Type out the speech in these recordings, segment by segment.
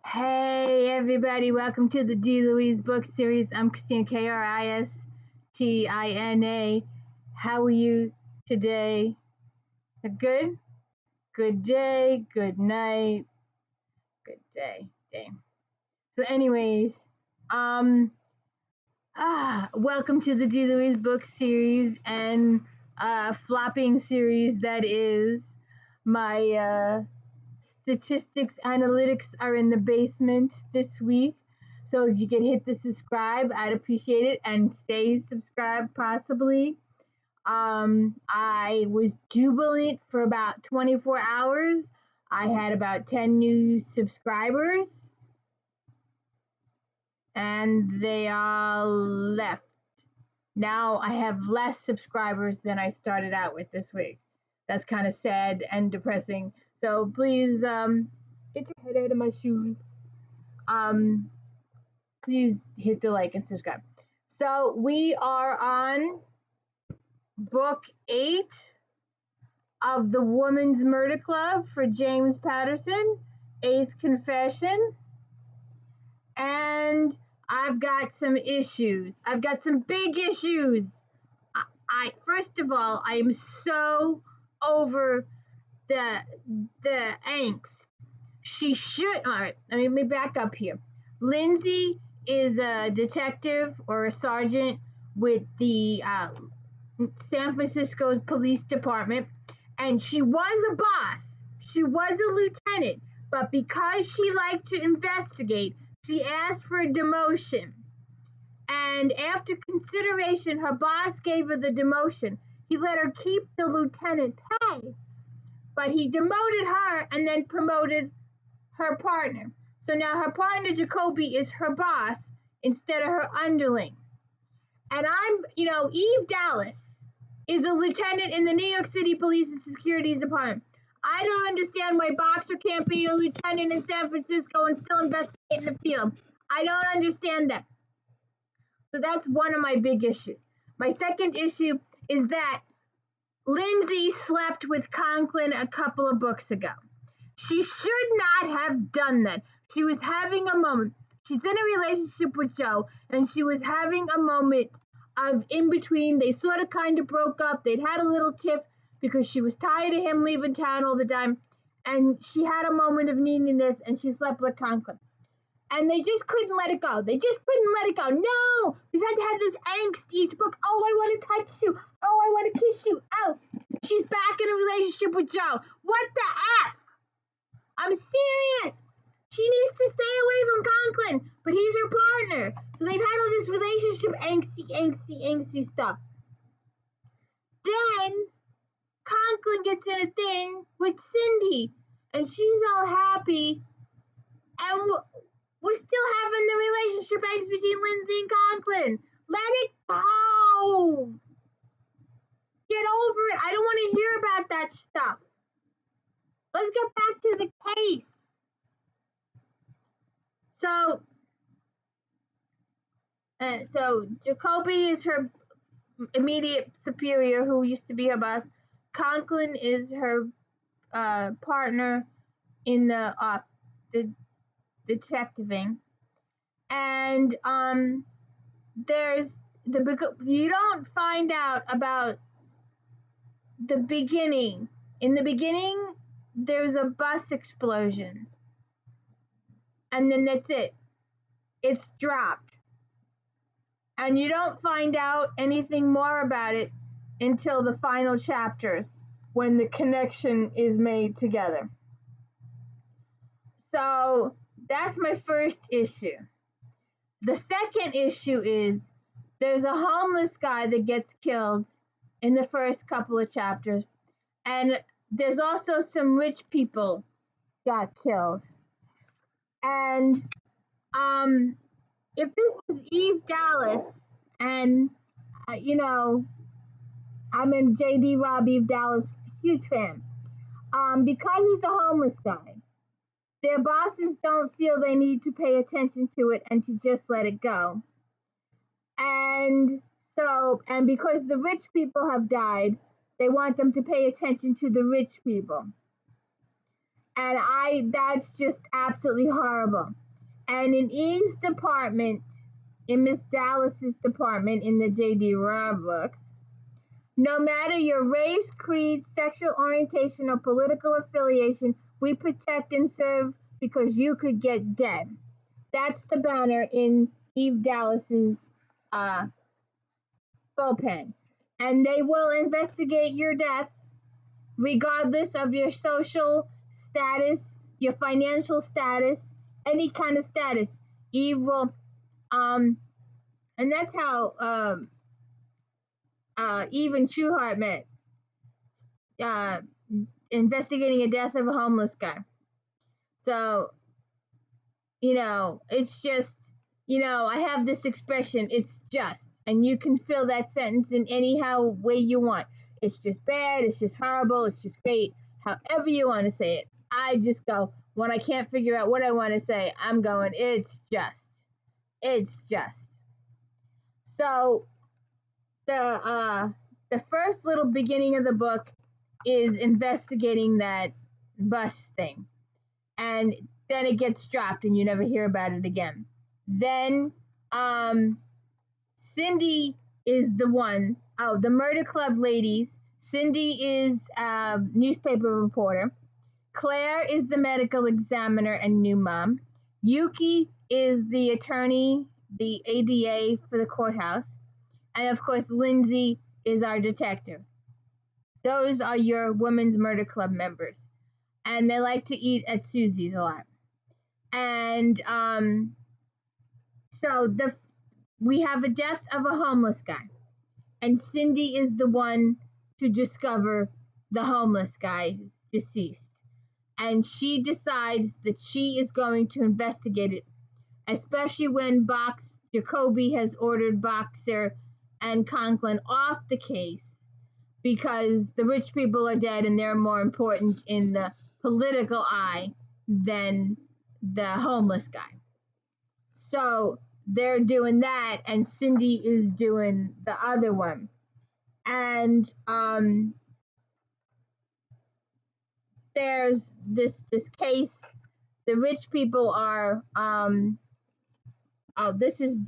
Hey everybody, welcome to the D. Louise book series. I'm Christina, Kristina. How are you today? Good? Good day, good night, good day. So anyways, um welcome to the D. Louise book series and flopping series that is my statistics analytics are in the basement this week. So if you could hit the subscribe, I'd appreciate it, and stay subscribed possibly. I was jubilant for about 24 hours. I had about 10 new subscribers, and they all left. Now I have less subscribers than I started out with this week. That's kind of sad and depressing. So please get your head out of my shoes. Um, please hit the like and subscribe. So we are on book 8 of the Woman's Murder Club for James Patterson, Eighth Confession. And I've got some issues. I've got some big issues. I first of all, I am so over the angst. She should. All right, let me back up here. Lindsay is a detective or a sergeant with the San Francisco Police Department, and she was a boss. She was a lieutenant, but because she liked to investigate, she asked for a demotion. And after consideration, her boss gave her the demotion. He let her keep the lieutenant pay, but he demoted her and then promoted her partner. So now her partner, Jacoby, is her boss instead of her underling. And Eve Dallas is a lieutenant in the New York City Police and Security Department. I don't understand why Boxer can't be a lieutenant in San Francisco and still investigate in the field. I don't understand that. So that's one of my big issues. My second issue is that Lindsay slept with Conklin a couple of books ago. She should not have done that. She was having a moment. She's in a relationship with Joe, and she was having a moment of in between. They sort of kind of broke up. They'd had a little tiff because she was tired of him leaving town all the time, and she had a moment of neediness, and she slept with Conklin. And they just couldn't let it go. They just couldn't let it go. No, we've had to have this angst each book. Oh, I want to touch you. Oh, I want to kiss you. Oh, she's back in a relationship with Joe. What the F? I'm serious. She needs to stay away from Conklin, but he's her partner. So they've had all this relationship angsty stuff. Then Conklin gets in a thing with Cindy, and she's all happy. And we're still having the relationship angst between Lindsay and Conklin. Let it go. Get over it. I don't want to hear about that stuff. Let's get back to the case. So Jacoby is her immediate superior, who used to be her boss. Conklin is her partner in the detectiving, and you don't find out about the beginning. In the beginning, there's a bus explosion, and then that's it. It's dropped. And you don't find out anything more about it until the final chapters, when the connection is made together. So that's my first issue. The second issue is there's a homeless guy that gets killed in the first couple of chapters, and there's also some rich people got killed. And if this was Eve Dallas, and I'm a J.D. Robb Eve Dallas huge fan, because he's a homeless guy, their bosses don't feel they need to pay attention to it and to just let it go. And because the rich people have died, they want them to pay attention to the rich people. And that's just absolutely horrible. And in Eve's department, in Miss Dallas's department in the J.D. Robb books, no matter your race, creed, sexual orientation, or political affiliation, we protect and serve because you could get dead. That's the banner in Eve Dallas's bullpen. And they will investigate your death regardless of your social status, your financial status, any kind of status. Eve will, and that's how Eve and Trueheart met, uh, investigating a death of a homeless guy. So, it's just, I have this expression, it's just, and you can fill that sentence in any way you want. It's just bad, it's just horrible, it's just great, however you want to say it. I just go, when I can't figure out what I want to say, I'm going, it's just. It's just. So, the first little beginning of the book is investigating that bus thing. And then it gets dropped and you never hear about it again. Then Cindy is the one. Oh, the Murder Club ladies. Cindy is a newspaper reporter. Claire is the medical examiner and new mom. Yuki is the attorney, the ADA for the courthouse. And of course, Lindsay is our detective. Those are your Women's Murder Club members. And they like to eat at Susie's a lot. And so we have a death of a homeless guy. And Cindy is the one to discover the homeless guy deceased. And she decides that she is going to investigate it, especially when Jacoby has ordered Boxer and Conklin off the case because the rich people are dead and they're more important in the political eye than the homeless guy. So they're doing that, and Cindy is doing the other one. And there's this case. The rich people are this is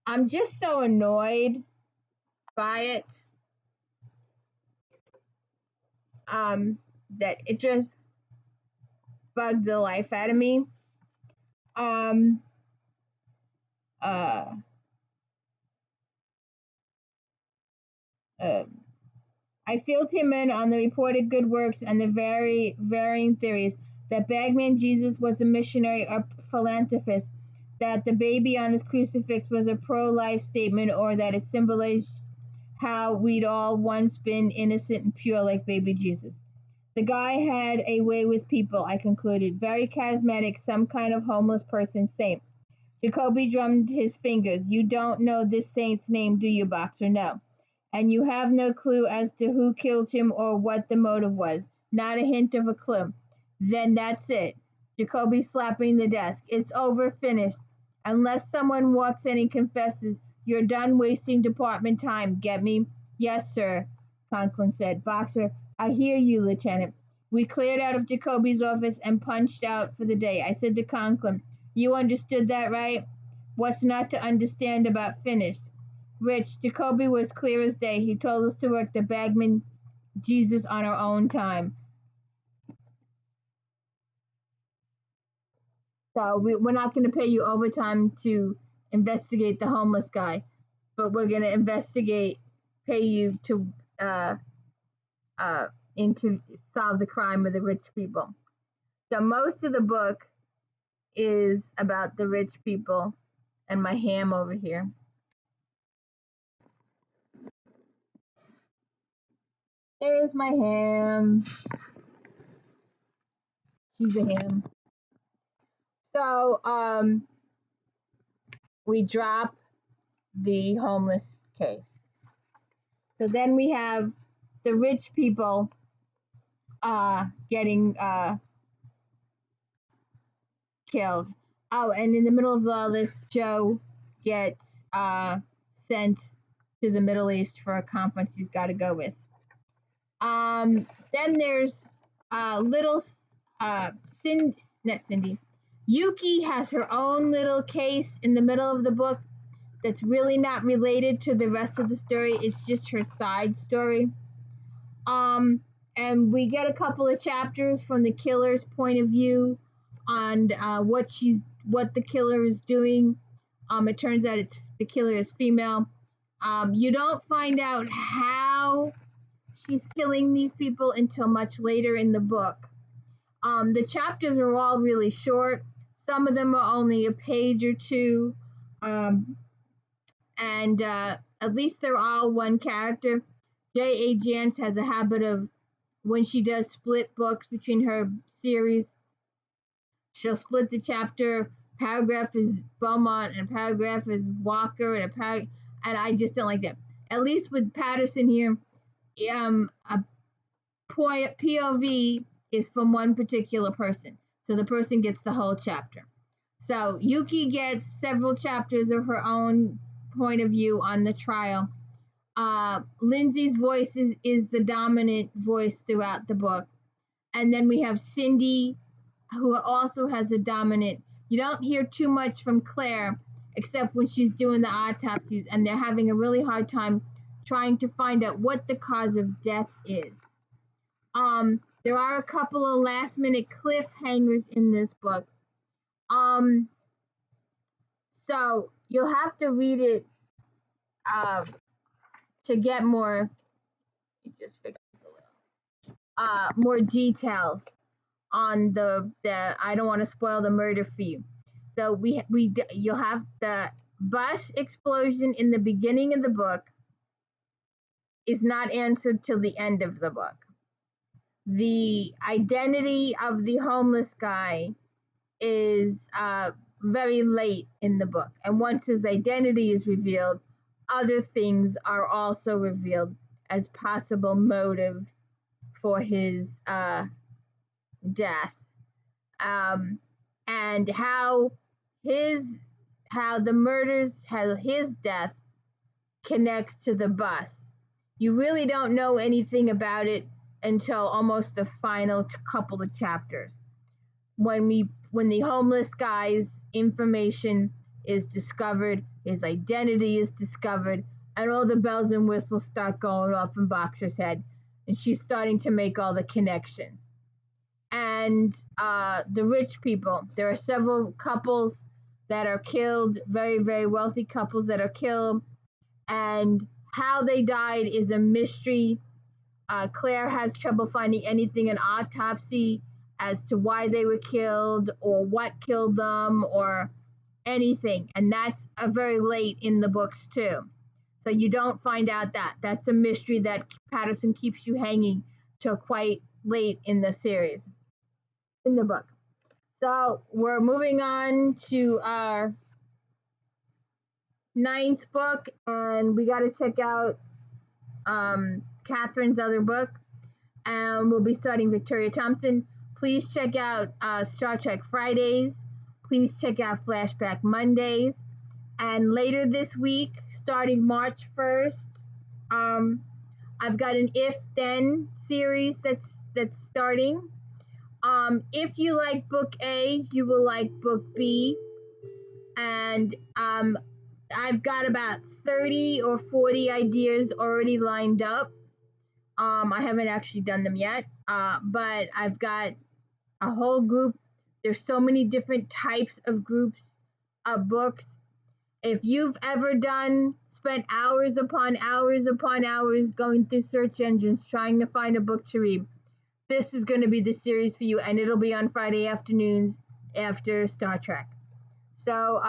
I'm just so annoyed by it that it just bugged the life out of me. I filled him in on the reported good works and the varying theories that Bagman Jesus was a missionary or philanthropist, that the baby on his crucifix was a pro-life statement, or that it symbolized how we'd all once been innocent and pure like baby Jesus. The guy had a way with people, I concluded. Very charismatic, some kind of homeless person saint. Jacoby drummed his fingers. You don't know this saint's name, do you, Boxer? No. And you have no clue as to who killed him or what the motive was. Not a hint of a clue. Then that's it. Jacoby slapping the desk. It's over, finished. Unless someone walks in and confesses, you're done wasting department time. Get me? Yes, sir, Conklin said. Boxer, I hear you, Lieutenant. We cleared out of Jacoby's office and punched out for the day. I said to Conklin, you understood that, right? What's not to understand about finished? Rich, Jacoby was clear as day. He told us to work the Bagman Jesus on our own time. So we're not going to pay you overtime to investigate the homeless guy, but we're going to pay you to solve the crime of the rich people. So most of the book is about the rich people and my ham over here. There's my ham. She's a ham. So we drop the homeless case. So then we have the rich people getting killed. Oh, and in the middle of all this, Joe gets sent to the Middle East for a conference he's got to go with. Then there's little not Cindy. Yuki has her own little case in the middle of the book that's really not related to the rest of the story. It's just her side story. And we get a couple of chapters from the killer's point of view on what the killer is doing. It turns out the killer is female. You don't find out how she's killing these people until much later in the book. The chapters are all really short. Some of them are only a page or two. And at least they're all one character. J.A. Jance has a habit of, when she does split books between her series, she'll split the chapter. Paragraph is Beaumont and a paragraph is Walker and I just don't like that. At least with Patterson here, a POV is from one particular person, so the person gets the whole chapter. So Yuki gets several chapters of her own point of view on the trial. Lindsay's voice is the dominant voice throughout the book. And then we have Cindy, who also has a dominant. You don't hear too much from Claire, except when she's doing the autopsies, and they're having a really hard time trying to find out what the cause of death is. There are a couple of last-minute cliffhangers in this book. So you'll have to read it to get more. Just fix this a little. More details on the. I don't want to spoil the murder for you. So you'll have the bus explosion in the beginning of the book is not answered till the end of the book. The identity of the homeless guy is very late in the book, and once his identity is revealed, other things are also revealed as possible motive for his death, and how his death connects to the bus. You really don't know anything about it until almost the final couple of chapters, when the homeless guy's information is discovered, his identity is discovered, and all the bells and whistles start going off in Boxer's head, and she's starting to make all the connections. And the rich people, there are several couples that are killed, very, very wealthy couples that are killed, and how they died is a mystery. Claire has trouble finding anything in autopsy as to why they were killed or what killed them or anything. And that's very late in the books too. So you don't find out that. That's a mystery that Patterson keeps you hanging till quite late in the series, in the book. So we're moving on to our 9th book, and we got to check out Catherine's other book, and we'll be starting Victoria Thompson. Please check out Star Trek Fridays. Please check out Flashback Mondays. And later this week, starting March 1st, I've got an If Then series that's starting. If you like book A, you will like book B. And I've got about 30 or 40 ideas already lined up. I haven't actually done them yet, but I've got a whole group. There's so many different types of groups of books. If you've ever spent hours upon hours upon hours going through search engines trying to find a book to read, this is going to be the series for you, and it'll be on Friday afternoons after Star Trek. So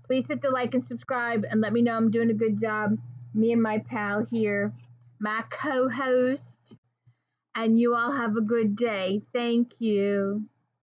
please hit the like and subscribe, and let me know I'm doing a good job. Me and my pal here, my co-host, and you all have a good day. Thank you.